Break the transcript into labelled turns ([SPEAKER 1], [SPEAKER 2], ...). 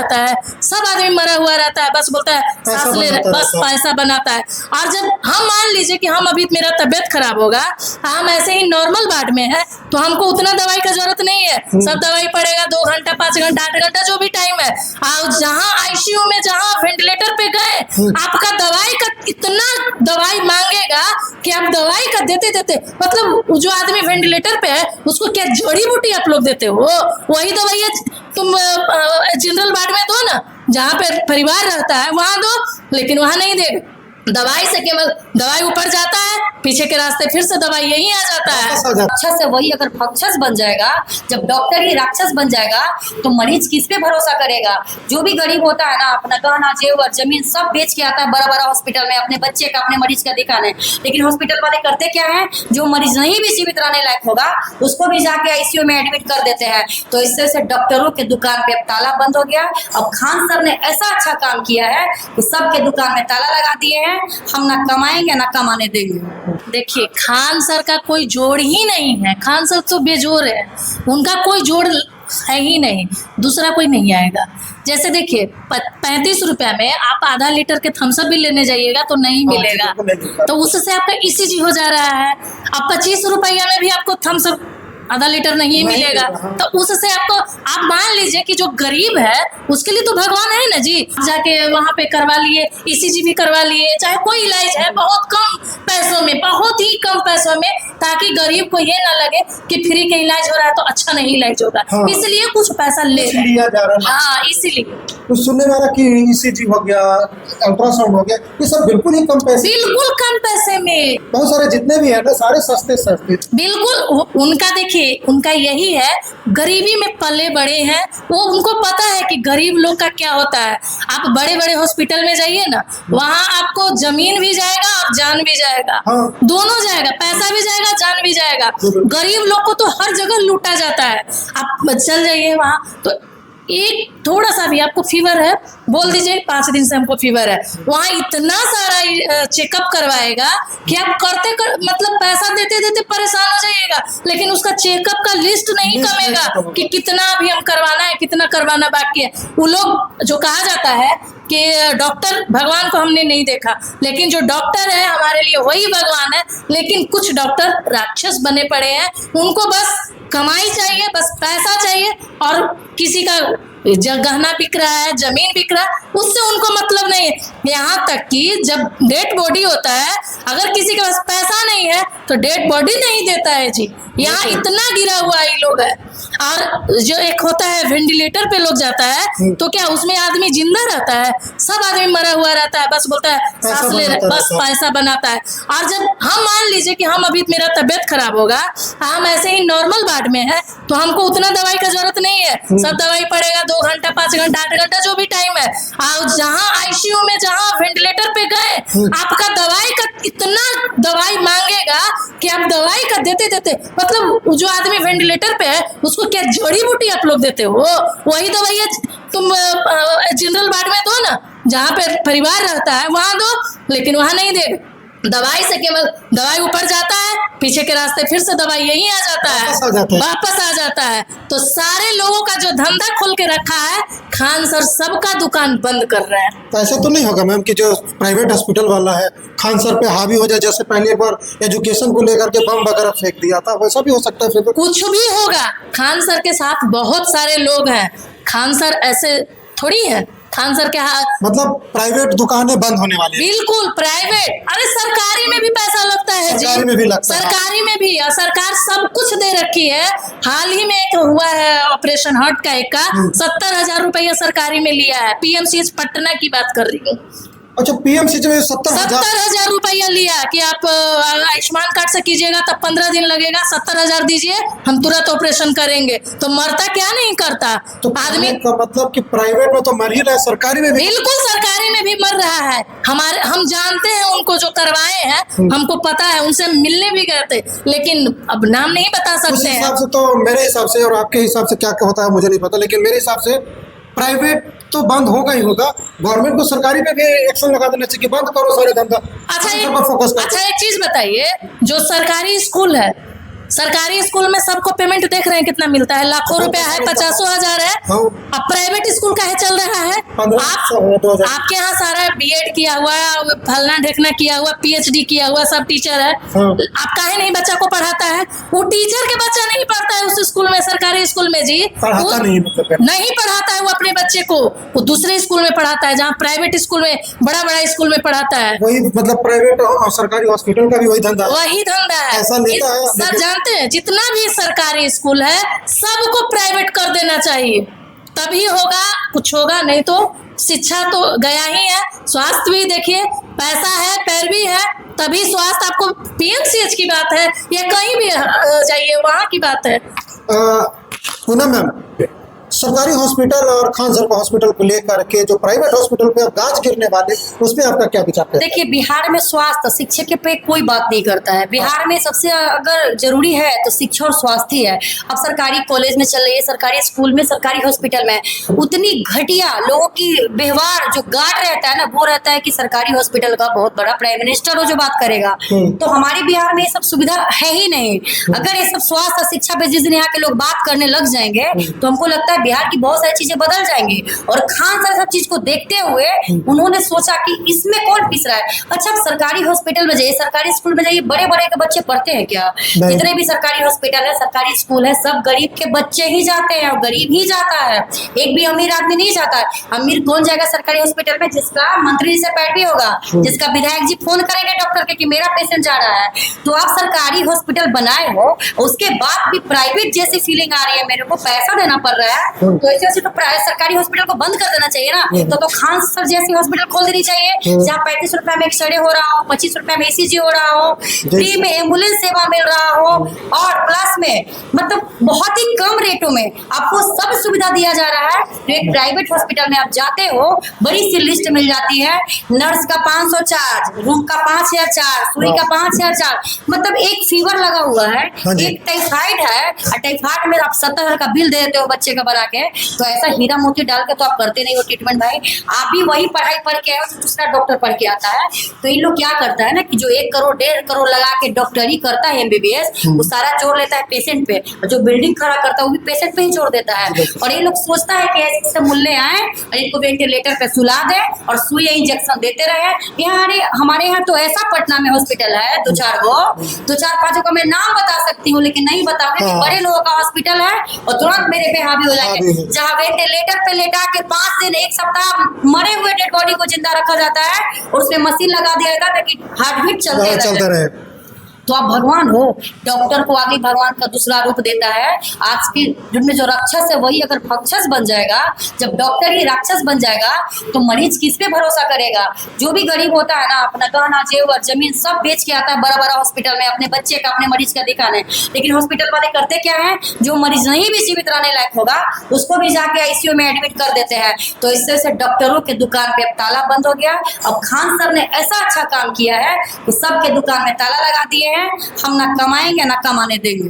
[SPEAKER 1] रहता है, सब आदमी मरा हुआ रहता है, बस बोलता है सांस ले रहे, बस पैसा बनाता है। और जब हम मान लीजिए कि हम अभी मेरा तबीयत खराब होगा, हम ऐसे ही नॉर्मल वार्ड में है, तो हमको उतना दवाई का जरूरत नहीं है, सब दवाई पड़ेगा 2 घंटा 5 घंटा 8 घंटा जो भी टाइम है। और जहाँ आईसीयू में जहाँ वेंटिलेटर पे गए, आपका दवाई का इतना दवाई मांगेगा कि आप दवाई का देते देते, मतलब जो आदमी वेंटिलेटर पे है उसको क्या जड़ी बूटी आप लोग देते हो? वही दवाई तुम जनरल वार्ड में दो ना, जहाँ पे परिवार रहता है वहां दो, लेकिन वहां नहीं देगा। दवाई से केवल दवाई ऊपर जाता है, पीछे के रास्ते फिर से दवाई यहीं आ जाता है।
[SPEAKER 2] राक्षस है वही, अगर राक्षस बन जाएगा, जब डॉक्टर ही राक्षस बन जाएगा तो मरीज किस पे भरोसा करेगा? जो भी गरीब होता है ना, अपना गहना जेवर जमीन सब बेच के आता है बड़ा बड़ा हॉस्पिटल में अपने बच्चे का अपने मरीज का दिखाने। लेकिन हॉस्पिटल वाले करते क्या है, जो मरीज नहीं भी जीवित रहने लायक होगा उसको भी जाके आईसीयू में एडमिट कर देते हैं। तो इससे से डॉक्टरों के दुकान पे अब ताला बंद हो गया। अब खान सर ने ऐसा अच्छा काम किया है कि सबके दुकान में ताला लगा दिए हैं, हम ना कमाएंगे ना कमाने देंगे।
[SPEAKER 1] देखिए, खान सर का कोई जोड़ ही नहीं है, खान सर तो बेजोड़ है, उनका कोई जोड़ है ही नहीं, दूसरा कोई नहीं आएगा। जैसे देखिए 35 रुपया में आप आधा लीटर के थम्सअप भी लेने जाइएगा तो नहीं मिलेगा, तो उससे आपका ईसीजी हो जा रहा है। अब 25 रुपया में भी आपको थम्सअप आधा लीटर नहीं मिलेगा, तो उससे आपको, आप मान लीजिए कि जो गरीब है उसके लिए तो भगवान है ना जी। जाके वहां पे करवा लिए, ईसीजी भी करवा लिए, चाहे कोई इलाज है बहुत कम पैसों में, बहुत ही कम पैसों में, ताकि गरीब को ये ना लगे कि फ्री का इलाज हो रहा है तो अच्छा नहीं इलाज होगा, इसलिए कुछ पैसा ले
[SPEAKER 3] लिया जा रहा है।
[SPEAKER 1] हाँ, इसीलिए
[SPEAKER 3] तो सुनने वाला कि ईसीजी हो गया, अल्ट्रासाउंड हो गया, ये सब बिल्कुल ही कम पैसे,
[SPEAKER 1] बिल्कुल कम पैसे में,
[SPEAKER 3] बहुत सारे जितने भी है ना सारे सस्ते सस्ते।
[SPEAKER 1] बिल्कुल उनका देखिए, उनका यही है, गरीबी में पले बड़े हैं वो, उनको पता है कि गरीब लोग का क्या होता है। आप बड़े बड़े हॉस्पिटल में जाइए ना, वहाँ आपको जमीन भी जाएगा और जान भी जाएगा, दोनों जाएगा, पैसा भी जाएगा जान भी जाएगा। गरीब लोग को तो हर जगह लूटा जाता है। आप चल जाइए वहाँ, तो एक थोड़ा सा भी आपको फीवर है, बोल दीजिए 5 दिन से हमको फीवर है, वहाँ इतना सारा चेकअप करवाएगा कि आप मतलब पैसा देते देते परेशान हो जाइएगा, लेकिन उसका चेकअप का लिस्ट नहीं कमेगा कि कितना अभी हम करवाना है, कितना करवाना बाकी है। वो लोग जो कहा जाता है कि डॉक्टर भगवान को हमने नहीं देखा, लेकिन जो डॉक्टर है हमारे लिए वही भगवान है। लेकिन कुछ डॉक्टर राक्षस बने पड़े हैं, उनको बस कमाई चाहिए, बस पैसा चाहिए, और किसी का गहना बिक रहा है, जमीन बिक रहा है, उससे उनको मतलब नहीं है। यहाँ तक कि जब डेड बॉडी होता है, अगर किसी के पास पैसा नहीं है तो डेड बॉडी नहीं देता है जी। यहाँ इतना गिरा हुआ ये लोग है। और जो एक होता है वेंटिलेटर पे लोग जाता है, तो क्या उसमें आदमी जिंदा रहता है? सब आदमी मरा हुआ रहता है, बस बोलता है सांस ले रहे, बस पैसा बनाता है। और जब हम मान लीजिए कि हम अभी मेरा तबीयत खराब होगा, हम ऐसे ही नॉर्मल वार्ड में है, तो हमको उतना दवाई का जरूरत नहीं है, सब दवाई पड़ेगा 2 घंटा 5 घंटा 8 घंटा जो भी टाइम है। और जहाँ आईसीयू में जहाँ वेंटिलेटर पे गए, आपका दवाई का इतना दवाई मांगेगा कि आप दवाई का देते देते, मतलब जो आदमी वेंटिलेटर पे है उसको क्या जड़ी बूटी आप लोग देते हो? वही दवाई तुम जनरल वार्ड में दो ना, जहाँ पे परिवार रहता है वहां दो, लेकिन वहां नहीं देगा। दवाई से केवल दवाई ऊपर जाता है, पीछे के रास्ते फिर से दवाई यहीं आ जाता है, वापस आ जाता है। तो सारे लोगों का जो धंधा खोल के रखा है, खान सर सबका दुकान बंद कर रहे हैं।
[SPEAKER 3] तो ऐसा तो नहीं होगा मैम कि जो प्राइवेट हॉस्पिटल वाला है खान सर पे हावी हो जाए, जैसे पहले बार एजुकेशन को लेकर के बम वगैरह फेंक दिया था, वैसा भी हो सकता है? फिर
[SPEAKER 1] कुछ भी होगा। खान सर के साथ बहुत सारे लोग हैं, खान सर ऐसे थोड़ी है। खान सर के
[SPEAKER 3] मतलब प्राइवेट दुकानें बंद होने वाली है?
[SPEAKER 1] बिल्कुल प्राइवेट, अरे सरकारी में भी पैसा लगता है जी,
[SPEAKER 3] सरकारी में भी लगता है,
[SPEAKER 1] सरकारी में भी, और सरकार सब कुछ दे रखी है। हाल ही में एक हुआ है ऑपरेशन हार्ट का, एक का 70,000 रुपया सरकारी में लिया है। पीएमसीएच पटना की बात कर रही हूँ।
[SPEAKER 3] अच्छा, पीएमसीएच में 70,000
[SPEAKER 1] रुपया लिया कि आप आयुष्मान कार्ड से कीजिएगा तब 15 दिन लगेगा, 70,000 दीजिए हम तुरंत ऑपरेशन करेंगे। तो मरता क्या नहीं करता
[SPEAKER 3] तो
[SPEAKER 1] आदमी
[SPEAKER 3] का मतलब कि प्राइवेट में तो मर ही रहा है, सरकारी में भी?
[SPEAKER 1] बिल्कुल सरकारी में भी मर रहा है। हम जानते हैं उनको जो करवाए हैं, हमको पता है, उनसे मिलने भी गए थे, लेकिन अब नाम नहीं बता सकते हैं।
[SPEAKER 3] हिसाब से तो मेरे हिसाब से, और आपके हिसाब से क्या होता है मुझे नहीं पता, लेकिन मेरे हिसाब से प्राइवेट तो बंद होगा ही होगा। गवर्नमेंट को सरकारी पे भी एक्शन लगा देना चाहिए कि बंद करो सारे धंधा।
[SPEAKER 1] अच्छा एक चीज बताइए, जो सरकारी स्कूल है, सरकारी स्कूल में सबको पेमेंट देख रहे हैं कितना मिलता है, लाखों रुपया है, 50,000 है।
[SPEAKER 3] हाँ।
[SPEAKER 1] अब प्राइवेट स्कूल का है चल रहा है।
[SPEAKER 3] 15,000
[SPEAKER 1] आपके यहाँ सारा बीएड किया हुआ, फलना ढेकना किया हुआ, पीएचडी किया हुआ सब टीचर है।
[SPEAKER 3] हाँ।
[SPEAKER 1] आप काहे नहीं बच्चा को पढ़ाता है? वो टीचर के बच्चा नहीं पढ़ता है उस स्कूल में, सरकारी स्कूल में जी
[SPEAKER 3] पढ़ाता
[SPEAKER 1] वो
[SPEAKER 3] नहीं, मतलब
[SPEAKER 1] नहीं पढ़ाता है वो अपने बच्चे को, वो दूसरे स्कूल में पढ़ाता है, जहाँ प्राइवेट स्कूल में बड़ा बड़ा स्कूल में पढ़ाता है।
[SPEAKER 3] वही मतलब प्राइवेट और सरकारी हॉस्पिटल का भी वही धंधा है।
[SPEAKER 1] वही धंधा है।
[SPEAKER 3] ऐसा लेता है,
[SPEAKER 1] सब
[SPEAKER 3] लेकिन-
[SPEAKER 1] जानते हैं जितना भी सरकारी स्कूल है सबको प्राइवेट कर देना चाहिए, तभी होगा कुछ होगा, नहीं तो शिक्षा तो गया ही है। स्वास्थ्य भी देखिए, पैसा है, पैरवी है, तभी स्वास्थ्य। आपको पीएमसीएच की बात है या कहीं भी जाइए वहाँ की बात है।
[SPEAKER 3] पूनम मैम, सरकारी हॉस्पिटल और खान सर हॉस्पिटल को लेकर के जो प्राइवेट हॉस्पिटल पे अब गाज गिरने वाले, उस पे आपका क्या विचार है?
[SPEAKER 2] देखिए, बिहार में स्वास्थ्य शिक्षा के पे कोई बात नहीं करता है। बिहार में सबसे अगर जरूरी है तो शिक्षा और स्वास्थ्य ही है। अब सरकारी कॉलेज में चल रही है, सरकारी स्कूल में, सरकारी हॉस्पिटल में उतनी घटिया लोगों की व्यवहार जो गार्ड रहता है ना, वो रहता है कि सरकारी हॉस्पिटल का बहुत बड़ा प्राइम मिनिस्टर हो जो बात करेगा। तो हमारे बिहार में ये सब सुविधा है ही नहीं। अगर ये सब स्वास्थ्य शिक्षा पे जिस दिन यहाँ के लोग बात करने लग जाएंगे तो हमको लगता है बिहार की बहुत सारी चीजें बदल जाएंगी। और खान सर सब चीज को देखते हुए उन्होंने सोचा कि इसमें कौन पिस रहा है। अच्छा, सरकारी हॉस्पिटल में जाइए, सरकारी स्कूल में जाइए, बड़े बड़े के बच्चे पढ़ते हैं क्या? जितने भी सरकारी हॉस्पिटल है, सरकारी स्कूल है, सब गरीब के बच्चे ही जाते हैं और गरीब ही जाता है। एक भी अमीर आदमी नहीं जाता है। अमीर कौन जाएगा सरकारी हॉस्पिटल में? जिसका मंत्री से पैरवी होगा, जिसका विधायक जी फोन करेंगे डॉक्टर के कि मेरा पेशेंट जा रहा है। तो आप सरकारी हॉस्पिटल बनाए हो, उसके बाद भी प्राइवेट जैसी फीलिंग आ रही है, मेरे को पैसा देना पड़ रहा है, तो ऐसे तो सरकारी हॉस्पिटल को बंद कर देना चाहिए ना। तो खान सर जैसी हॉस्पिटल खोल देनी चाहिए, जहाँ 35 रुपए में एक्सरे हो रहा हो, 25 रुपए में ECG हो रहा हो, फ्री में एम्बुलेंस सेवा मिल रहा हो, और प्लस में मतलब बहुत ही कम रेटों में आपको सब सुविधा दिया जा रहा है। तो एक प्राइवेट हॉस्पिटल में आप जाते हो, बड़ी सी लिस्ट मिल जाती है, नर्स का 500 चार्ज, रूम का 5,000 चार्ज, सुई का 5,000 चार्ज। मतलब एक फीवर लगा हुआ है, एक टाइफाइड है, और टाइफाइड में आप 70,000 का बिल दे देते हो बच्चे का बना के। तो ऐसा हीरा मोती डाल के तो आप करते नहीं हो ट्रीटमेंट भाई। आप भी वही पढ़ाई पढ़ के आए हो तो दूसरा डॉक्टर पढ़ के आता है। तो इन लोग क्या करता है ना कि जो 1 करोड़ 1.5 करोड़ लगा के डॉक्टरी करता है MBBS, वो सारा जोड़ लेता है पेशेंट पे, और जो बिल्डिंग खड़ा करता है वो भी पेशेंट पे ही जोड़ देता है। और ये लोग सोचता है कि ऐसे मूल्य आए और इनको वेंटिलेटर पे सुला दे और सुई इंजेक्शन देते रहे। हमारे यहाँ तो ऐसा पटना में हॉस्पिटल है, 2-4-5 का मैं नाम बता सकती हूँ, लेकिन नहीं बताऊंगी। बड़े लोगों का हॉस्पिटल है और तुरंत मेरे पे हावी हो जाएंगे, जहाँ वेंटिलेटर पे लेटा के 5 दिन 1 सप्ताह मरे हुए डेड बॉडी को जिंदा रखा जाता है और उसमें मशीन लगा दिया जाता है ताकि हार्ट बीट चलते रहे। तो आप भगवान हो, डॉक्टर को आदमी भगवान का दूसरा रूप देता है। आज के युग में जो राक्षस है वही अगर राक्षस बन जाएगा, जब डॉक्टर ही राक्षस बन जाएगा तो मरीज किस पे भरोसा करेगा? जो भी गरीब होता है ना, अपना गहना जेवर जमीन सब बेच के आता है बड़ा बड़ा हॉस्पिटल में अपने बच्चे का, अपने मरीज का दिखाने। लेकिन हॉस्पिटल वाले करते क्या है, जो मरीज नहीं भी जीवित रहने लायक होगा उसको भी जाके ICU में एडमिट कर देते हैं। तो इससे डॉक्टरों के दुकान पे अब ताला बंद हो गया। अब खान सर ने ऐसा अच्छा काम किया है कि सबके दुकान में ताला लगा दिए हैं। हम ना कमाएंगे ना कमाने देंगे।